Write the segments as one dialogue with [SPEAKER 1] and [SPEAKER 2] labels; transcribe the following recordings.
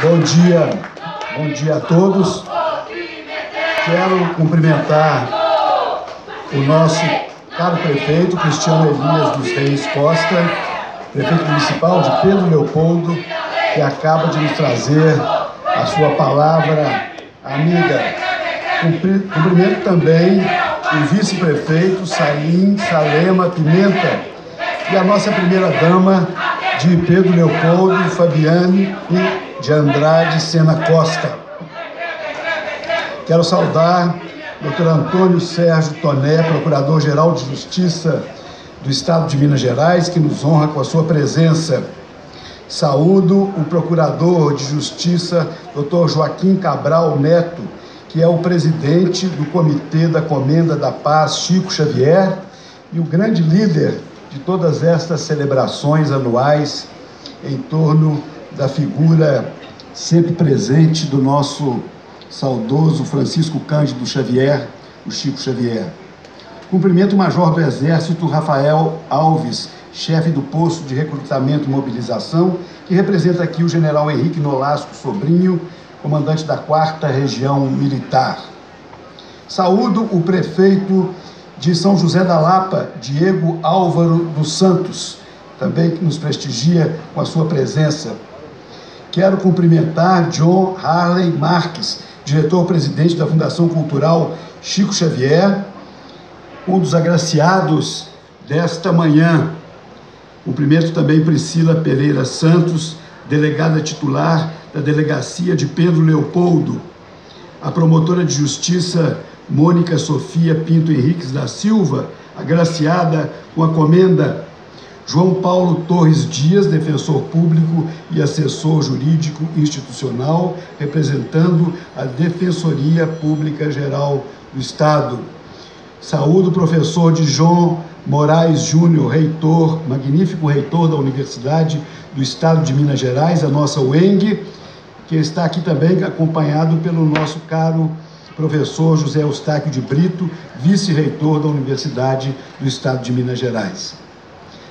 [SPEAKER 1] Bom dia a todos. Quero cumprimentar o nosso caro prefeito, Cristiano Elias dos Reis Costa, prefeito municipal de Pedro Leopoldo, que acaba de nos trazer a sua palavra amiga. Cumprimento também o vice-prefeito Salim Salema Pimenta e a nossa primeira-dama de Pedro Leopoldo, Fabiane de Andrade Sena Costa. Quero saudar o Dr. Antônio Sérgio Toné, Procurador-Geral de Justiça do Estado de Minas Gerais, que nos honra com a sua presença. Saúdo o Procurador de Justiça, Dr. Joaquim Cabral Neto, que é o presidente do Comitê da Comenda da Paz, Chico Xavier, e o grande líder de todas estas celebrações anuais em torno da figura sempre presente do nosso saudoso Francisco Cândido Xavier, o Chico Xavier. Cumprimento o Major do Exército Rafael Alves, chefe do posto de recrutamento e mobilização, que representa aqui o general Henrique Nolasco Sobrinho, comandante da 4ª Região Militar. Saúdo o prefeito de São José da Lapa, Diego Álvaro dos Santos, também que nos prestigia com a sua presença. Quero cumprimentar John Harley Marques, diretor-presidente da Fundação Cultural Chico Xavier, um dos agraciados desta manhã. Cumprimento também Priscila Pereira Santos, delegada titular da Delegacia de Pedro Leopoldo, a promotora de Justiça Mônica Sofia Pinto Henriques da Silva, agraciada com a comenda, João Paulo Torres Dias, defensor público e assessor jurídico institucional, representando a Defensoria Pública Geral do Estado. Saúdo o professor Dijon Moraes Júnior, reitor, magnífico reitor da Universidade do Estado de Minas Gerais, a nossa UENG, que está aqui também acompanhado pelo nosso caro professor José Eustáquio de Brito, vice-reitor da Universidade do Estado de Minas Gerais.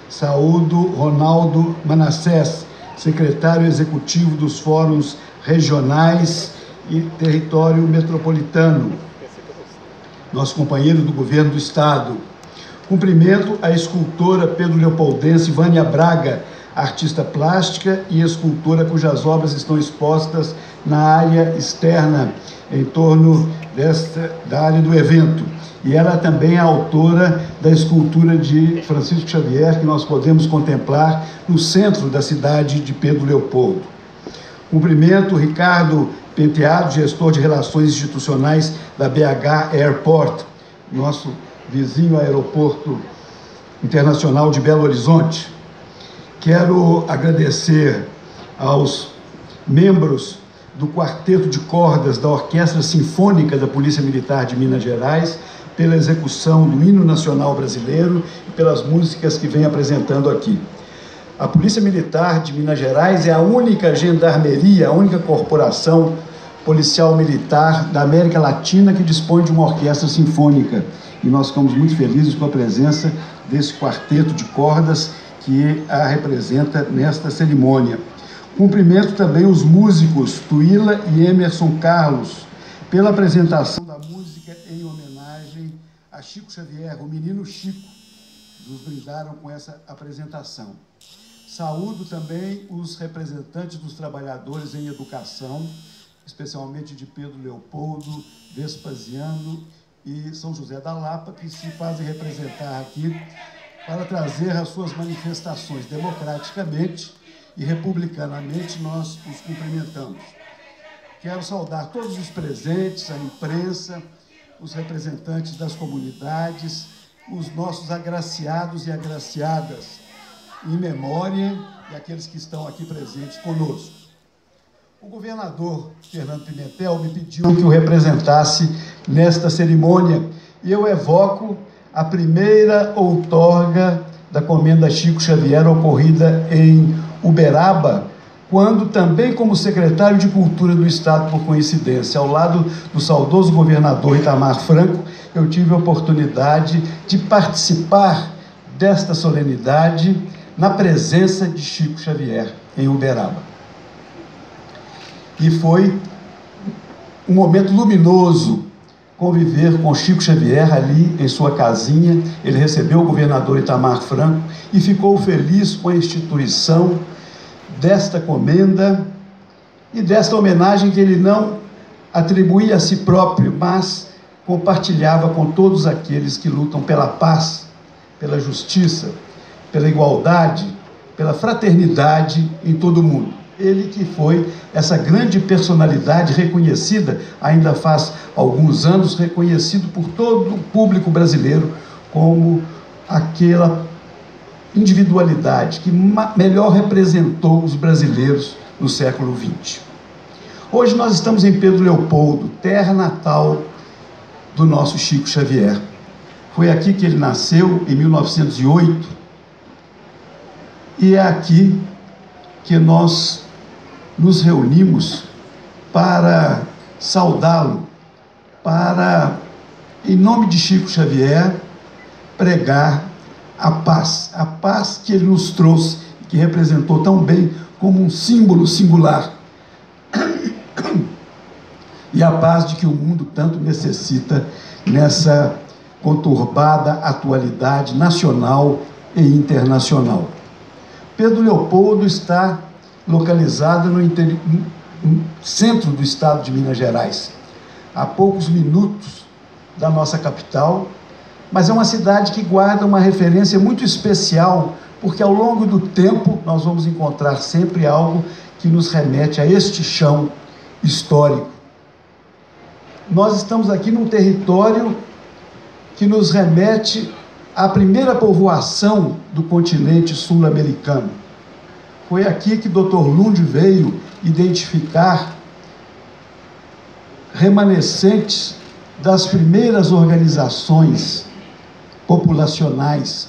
[SPEAKER 1] Saúdo Ronaldo Manassés, secretário executivo dos Fóruns Regionais e Território Metropolitano, nosso companheiro do Governo do Estado. Cumprimento a escultora Pedro Leopoldense Vânia Braga, artista plástica e escultora cujas obras estão expostas na área externa, em torno da área do evento. E ela também é autora da escultura de Francisco Xavier, que nós podemos contemplar no centro da cidade de Pedro Leopoldo. Cumprimento Ricardo Penteado, gestor de Relações Institucionais da BH Airport, nosso vizinho aeroporto internacional de Belo Horizonte. Quero agradecer aos membros do Quarteto de Cordas da Orquestra Sinfônica da Polícia Militar de Minas Gerais pela execução do Hino Nacional Brasileiro e pelas músicas que vem apresentando aqui. A Polícia Militar de Minas Gerais é a única gendarmeria, a única corporação policial militar da América Latina que dispõe de uma orquestra sinfônica. E nós ficamos muito felizes com a presença desse quarteto de cordas que a representa nesta cerimônia. Cumprimento também os músicos Tuíla e Emerson Carlos pela apresentação da música em homenagem a Chico Xavier, o menino Chico. Nos brindaram com essa apresentação. Saúdo também os representantes dos trabalhadores em educação, especialmente de Pedro Leopoldo, Vespasiano e São José da Lapa, que se fazem representar aqui para trazer as suas manifestações democraticamente e republicanamente. Nós os cumprimentamos. Quero saudar todos os presentes, a imprensa, os representantes das comunidades, os nossos agraciados e agraciadas em memória e aqueles que estão aqui presentes conosco. O governador Fernando Pimentel me pediu que o representasse nesta cerimônia e eu evoco a primeira outorga da Comenda Chico Xavier ocorrida em Uberaba, quando também como secretário de Cultura do Estado, por coincidência, ao lado do saudoso governador Itamar Franco, eu tive a oportunidade de participar desta solenidade na presença de Chico Xavier, em Uberaba. E foi um momento luminoso conviver com Chico Xavier ali em sua casinha. Ele recebeu o governador Itamar Franco e ficou feliz com a instituição desta comenda e desta homenagem que ele não atribuía a si próprio, mas compartilhava com todos aqueles que lutam pela paz, pela justiça, pela igualdade, pela fraternidade em todo o mundo. Ele que foi essa grande personalidade reconhecida, ainda faz alguns anos, reconhecido por todo o público brasileiro como aquela individualidade que melhor representou os brasileiros no século XX. Hoje nós estamos em Pedro Leopoldo, terra natal do nosso Chico Xavier. Foi aqui que ele nasceu, em 1908, e é aqui que nós nos reunimos para saudá-lo, para, em nome de Chico Xavier, pregar a paz que ele nos trouxe, que representou tão bem como um símbolo singular, e a paz de que o mundo tanto necessita nessa conturbada atualidade nacional e internacional. Pedro Leopoldo está localizado no centro do estado de Minas Gerais, a poucos minutos da nossa capital, mas é uma cidade que guarda uma referência muito especial, porque ao longo do tempo nós vamos encontrar sempre algo que nos remete a este chão histórico. Nós estamos aqui num território que nos remete à primeira povoação do continente sul-americano. Foi aqui que Dr. Lund veio identificar remanescentes das primeiras organizações populacionais,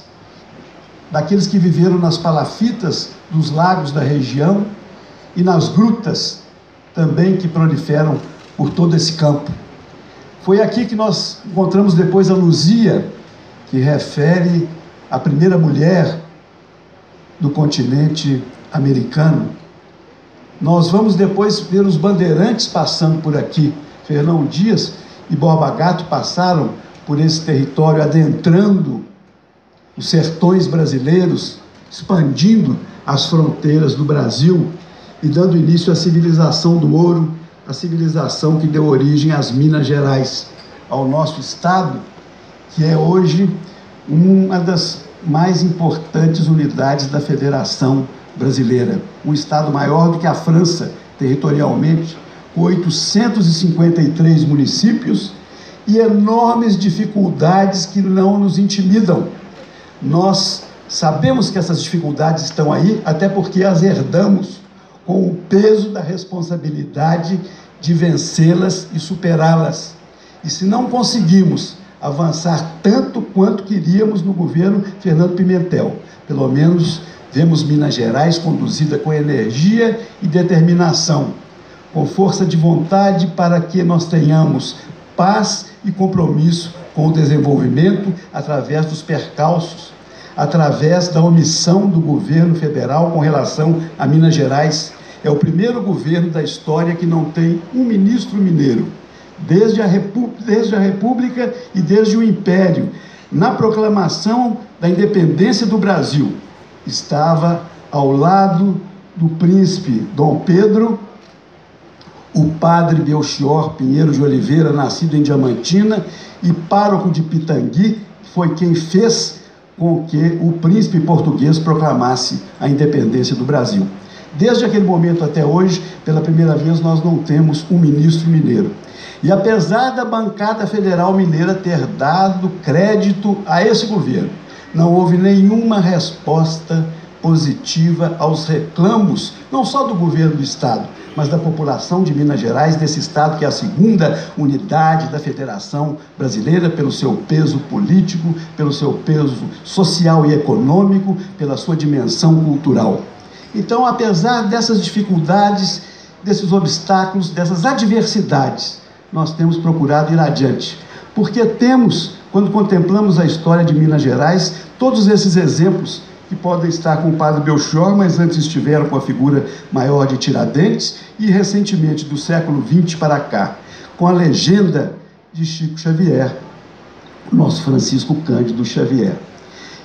[SPEAKER 1] daqueles que viveram nas palafitas dos lagos da região e nas grutas também que proliferam por todo esse campo. Foi aqui que nós encontramos depois a Luzia, que refere à primeira mulher do continente americano. Nós vamos depois ver os bandeirantes passando por aqui. Fernão Dias e Borba Gato passaram por esse território, adentrando os sertões brasileiros, expandindo as fronteiras do Brasil e dando início à civilização do ouro, a civilização que deu origem às Minas Gerais, ao nosso estado, que é hoje uma das mais importantes unidades da Federação Brasileira. Um estado maior do que a França, territorialmente, com 853 municípios e enormes dificuldades que não nos intimidam. Nós sabemos que essas dificuldades estão aí, até porque as herdamos com o peso da responsabilidade de vencê-las e superá-las. E se não conseguimos avançar tanto quanto queríamos no governo Fernando Pimentel, pelo menos vemos Minas Gerais conduzida com energia e determinação, com força de vontade para que nós tenhamos paz e compromisso com o desenvolvimento através dos percalços, através da omissão do governo federal com relação a Minas Gerais. É o primeiro governo da história que não tem um ministro mineiro, desde a República e desde o Império. Na proclamação da independência do Brasil, estava ao lado do príncipe Dom Pedro, o padre Belchior Pinheiro de Oliveira, nascido em Diamantina, e pároco de Pitangui, que foi quem fez com que o príncipe português proclamasse a independência do Brasil. Desde aquele momento até hoje, pela primeira vez, nós não temos um ministro mineiro. E apesar da bancada federal mineira ter dado crédito a esse governo, não houve nenhuma resposta positiva aos reclamos, não só do governo do estado, mas da população de Minas Gerais, desse estado que é a segunda unidade da Federação Brasileira, pelo seu peso político, pelo seu peso social e econômico, pela sua dimensão cultural. Então, apesar dessas dificuldades, desses obstáculos, dessas adversidades, nós temos procurado ir adiante, porque temos, quando contemplamos a história de Minas Gerais, todos esses exemplos que podem estar com o padre Belchior, mas antes estiveram com a figura maior de Tiradentes, e recentemente, do século XX para cá, com a legenda de Chico Xavier, o nosso Francisco Cândido Xavier.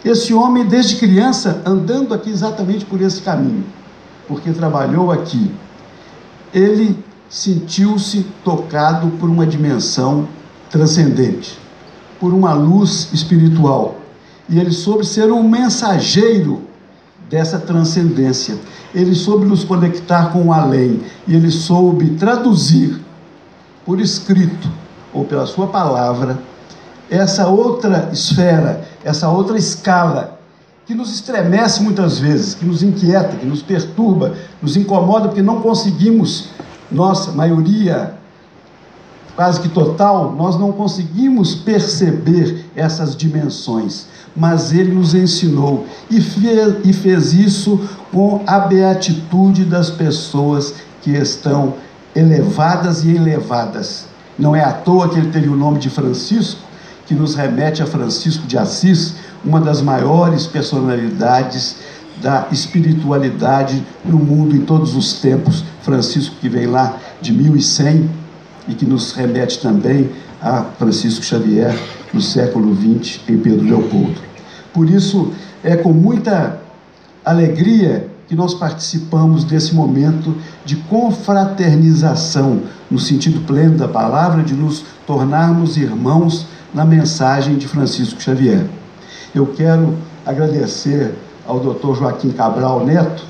[SPEAKER 1] Esse homem, desde criança, andando aqui exatamente por esse caminho, porque trabalhou aqui, ele sentiu-se tocado por uma dimensão transcendente, por uma luz espiritual, e ele soube ser um mensageiro dessa transcendência. Ele soube nos conectar com o além, e ele soube traduzir por escrito, ou pela sua palavra, essa outra esfera, essa outra escala, que nos estremece muitas vezes, que nos inquieta, que nos perturba, nos incomoda, porque não conseguimos, nossa maioria, quase que total, nós não conseguimos perceber essas dimensões, mas ele nos ensinou e fez isso com a beatitude das pessoas que estão elevadas e elevadas. Não é à toa que ele teve o nome de Francisco, que nos remete a Francisco de Assis, uma das maiores personalidades da espiritualidade no mundo em todos os tempos. Francisco, que vem lá de 1100 e que nos remete também a Francisco Xavier no século XX em Pedro Leopoldo. Por isso, é com muita alegria que nós participamos desse momento de confraternização, no sentido pleno da palavra, de nos tornarmos irmãos na mensagem de Francisco Xavier. Eu quero agradecer ao Dr. Joaquim Cabral Neto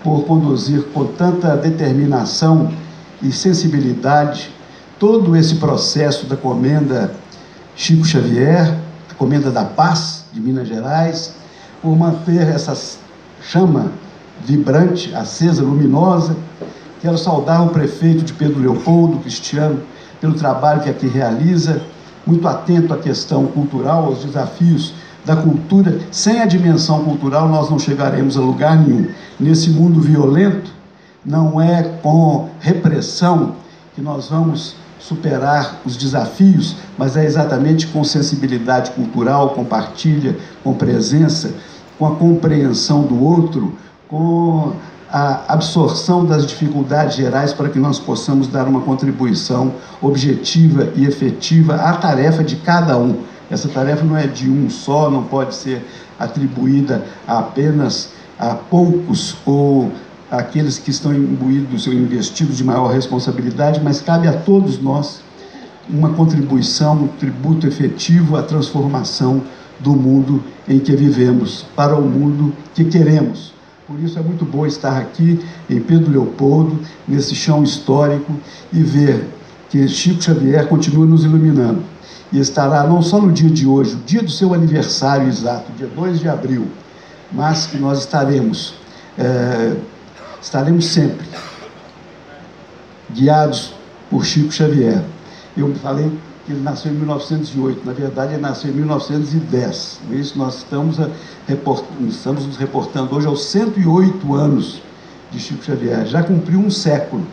[SPEAKER 1] por conduzir com tanta determinação e sensibilidade todo esse processo da Comenda Chico Xavier, a Comenda da Paz de Minas Gerais, por manter essa chama vibrante, acesa, luminosa. Quero saudar o prefeito de Pedro Leopoldo, Cristiano, pelo trabalho que aqui realiza, muito atento à questão cultural, aos desafios da cultura. Sem a dimensão cultural, nós não chegaremos a lugar nenhum. Nesse mundo violento, não é com repressão que nós vamos superar os desafios, mas é exatamente com sensibilidade cultural, com partilha, com presença, com a compreensão do outro, com a absorção das dificuldades gerais para que nós possamos dar uma contribuição objetiva e efetiva à tarefa de cada um. Essa tarefa não é de um só, não pode ser atribuída apenas a poucos ou àqueles que estão imbuídos ou investidos de maior responsabilidade, mas cabe a todos nós uma contribuição, um tributo efetivo à transformação do mundo em que vivemos, para o mundo que queremos. Por isso é muito bom estar aqui em Pedro Leopoldo, nesse chão histórico, e ver que Chico Xavier continua nos iluminando. E estará não só no dia de hoje, o dia do seu aniversário exato, dia 2 de abril, mas que nós estaremos sempre guiados por Chico Xavier. Eu falei que ele nasceu em 1908, na verdade ele nasceu em 1910. Por isso nós estamos nos reportando hoje aos 108 anos de Chico Xavier. Já cumpriu um século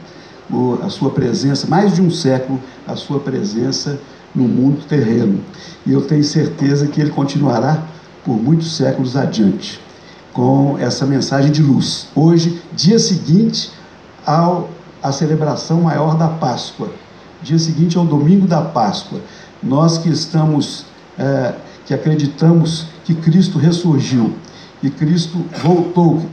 [SPEAKER 1] a sua presença, mais de um século a sua presença no mundo terreno. E eu tenho certeza que ele continuará por muitos séculos adiante, com essa mensagem de luz. Hoje, dia seguinte à celebração maior da Páscoa, dia seguinte ao domingo da Páscoa, nós que estamos, que acreditamos que Cristo ressurgiu, que Cristo voltou,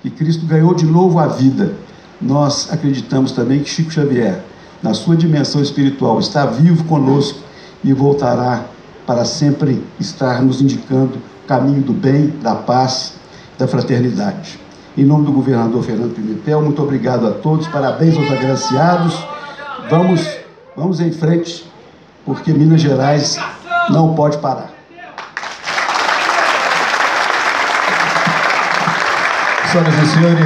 [SPEAKER 1] que Cristo ganhou de novo a vida, nós acreditamos também que Chico Xavier, na sua dimensão espiritual, está vivo conosco e voltará para sempre estar nos indicando o caminho do bem, da paz, da fraternidade. Em nome do governador Fernando Pimentel, muito obrigado a todos, parabéns aos agraciados. Vamos em frente, porque Minas Gerais não pode parar.
[SPEAKER 2] Senhoras e senhores,